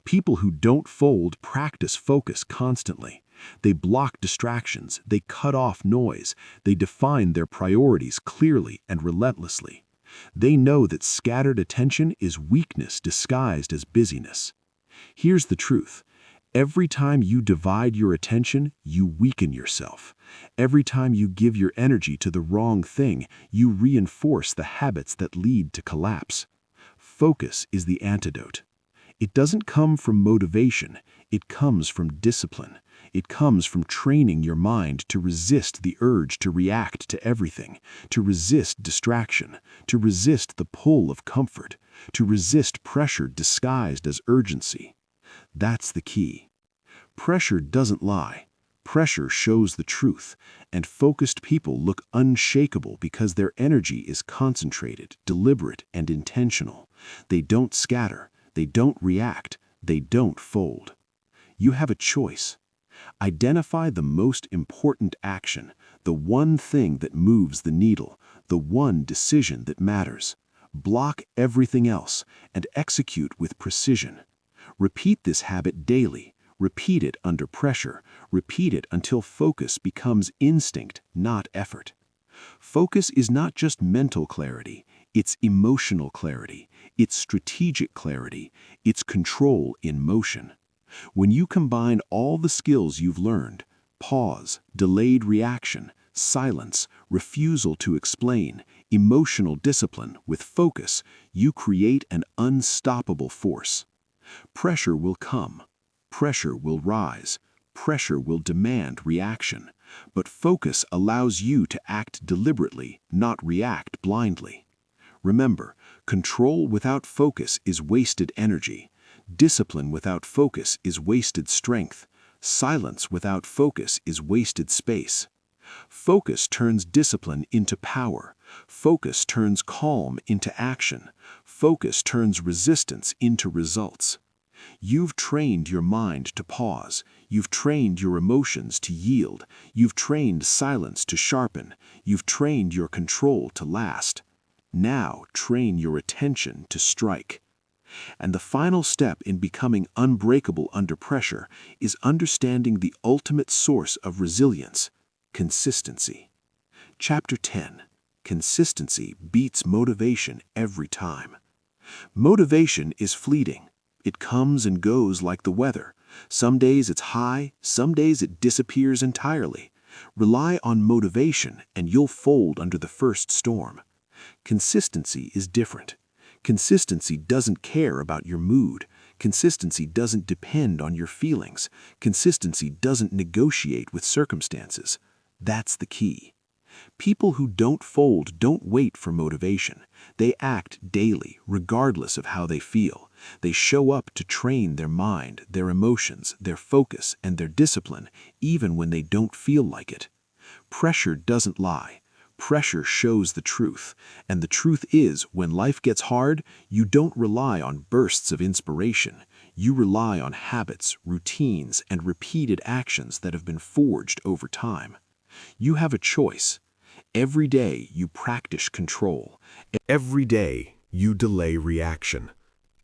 People who don't fold practice focus constantly. They block distractions, they cut off noise, they define their priorities clearly and relentlessly. They know that scattered attention is weakness disguised as busyness. Here's the truth. Every time you divide your attention, you weaken yourself. Every time you give your energy to the wrong thing, you reinforce the habits that lead to collapse. Focus is the antidote. It doesn't come from motivation. It comes from discipline. It comes from training your mind to resist the urge to react to everything, to resist distraction, to resist the pull of comfort, to resist pressure disguised as urgency. That's the key. Pressure doesn't lie. Pressure shows the truth, and focused people look unshakable because their energy is concentrated, deliberate, and intentional. They don't scatter. They don't react. They don't fold. You have a choice. Identify the most important action, the one thing that moves the needle, the one decision that matters. Block everything else and execute with precision. Repeat this habit daily. Repeat it under pressure. Repeat it until focus becomes instinct, not effort. Focus is not just mental clarity. It's emotional clarity. It's strategic clarity. It's control in motion. When you combine all the skills you've learned, pause, delayed reaction, silence, refusal to explain, emotional discipline with focus, you create an unstoppable force. Pressure will come. Pressure will rise. Pressure will demand reaction. But focus allows you to act deliberately, not react blindly. Remember, control without focus is wasted energy. Discipline without focus is wasted strength. Silence without focus is wasted space. Focus turns discipline into power. Focus turns calm into action. Focus turns resistance into results. You've trained your mind to pause. You've trained your emotions to yield. You've trained silence to sharpen. You've trained your control to last. Now train your attention to strike. And the final step in becoming unbreakable under pressure is understanding the ultimate source of resilience: consistency. Chapter 10. Consistency beats motivation every time. Motivation is fleeting. It comes and goes like the weather. Some days it's high, some days it disappears entirely. Rely on motivation and you'll fold under the first storm. Consistency is different. Consistency doesn't care about your mood. Consistency doesn't depend on your feelings. Consistency doesn't negotiate with circumstances. That's the key. People who don't fold don't wait for motivation. They act daily, regardless of how they feel. They show up to train their mind, their emotions, their focus, and their discipline, even when they don't feel like it. Pressure doesn't lie. Pressure shows the truth. And the truth is, when life gets hard, you don't rely on bursts of inspiration. You rely on habits, routines, and repeated actions that have been forged over time. You have a choice. Every day you practice control. Every day you delay reaction.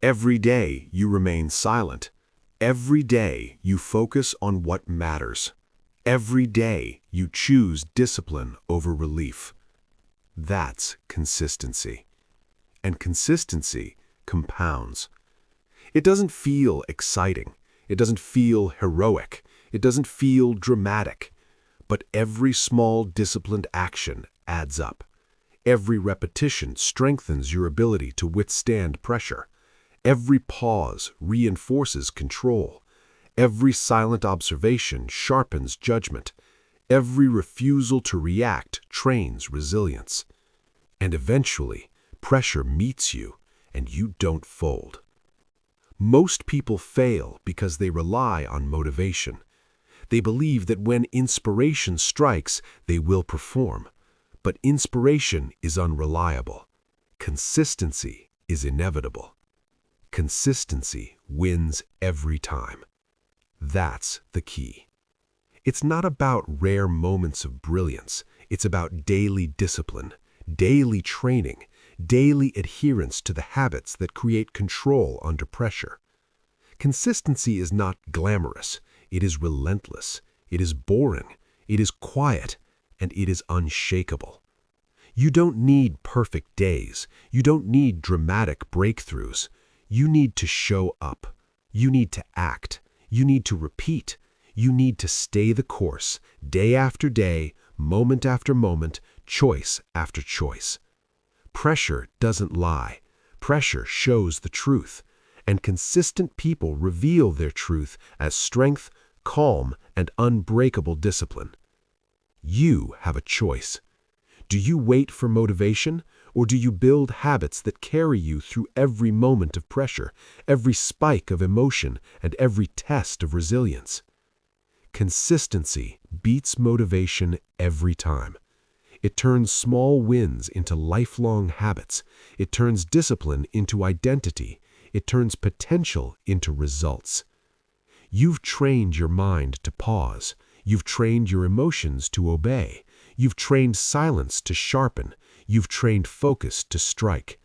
Every day you remain silent. Every day you focus on what matters. Every day you choose discipline over relief. That's consistency. And consistency compounds. It doesn't feel exciting. It doesn't feel heroic. It doesn't feel dramatic. But every small disciplined action adds up. Every repetition strengthens your ability to withstand pressure. Every pause reinforces control. Every silent observation sharpens judgment. Every refusal to react trains resilience. And eventually, pressure meets you, and you don't fold. Most people fail because they rely on motivation. They believe that when inspiration strikes, they will perform. But inspiration is unreliable. Consistency is inevitable. Consistency wins every time. That's the key. It's not about rare moments of brilliance. It's about daily discipline, daily training, daily adherence to the habits that create control under pressure. Consistency is not glamorous. It is relentless. It is boring. It is quiet. And it is unshakable. You don't need perfect days. You don't need dramatic breakthroughs. You need to show up. You need to act. You need to repeat. You need to stay the course, day after day, moment after moment, choice after choice. Pressure doesn't lie. Pressure shows the truth. And consistent people reveal their truth as strength, calm, and unbreakable discipline. You have a choice. Do you wait for motivation, or do you build habits that carry you through every moment of pressure, every spike of emotion, and every test of resilience? Consistency beats motivation every time. It turns small wins into lifelong habits. It turns discipline into identity. It turns potential into results. You've trained your mind to pause. You've trained your emotions to obey. You've trained silence to sharpen. You've trained focus to strike.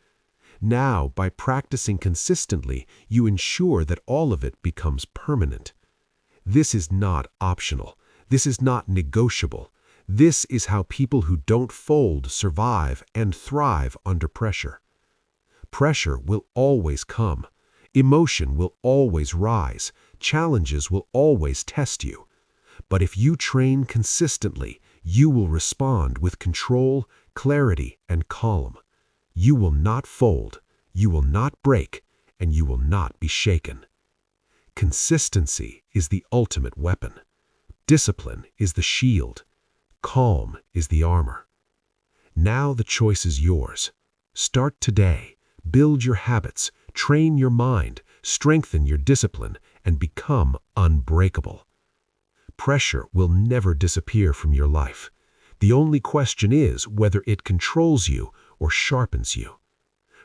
Now, by practicing consistently, you ensure that all of it becomes permanent. This is not optional. This is not negotiable. This is how people who don't fold survive and thrive under pressure. Pressure will always come. Emotion will always rise. Challenges will always test you. But if you train consistently, you will respond with control, clarity, and calm. You will not fold, you will not break, and you will not be shaken. Consistency is the ultimate weapon. Discipline is the shield. Calm is the armor. Now the choice is yours. Start today. Build your habits, train your mind, strengthen your discipline, and become unbreakable. Pressure will never disappear from your life. The only question is whether it controls you or sharpens you.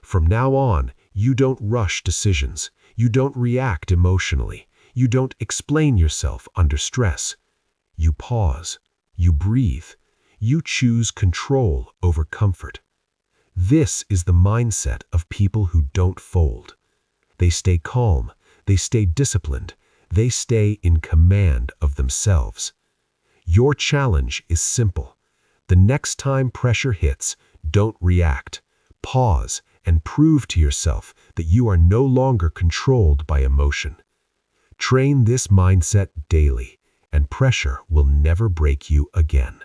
From now on, you don't rush decisions. You don't react emotionally. You don't explain yourself under stress. You pause. You breathe. You choose control over comfort. This is the mindset of people who don't fold. They stay calm. They stay disciplined. They stay in command of themselves. Your challenge is simple. The next time pressure hits, don't react. Pause and prove to yourself that you are no longer controlled by emotion. Train this mindset daily, and pressure will never break you again.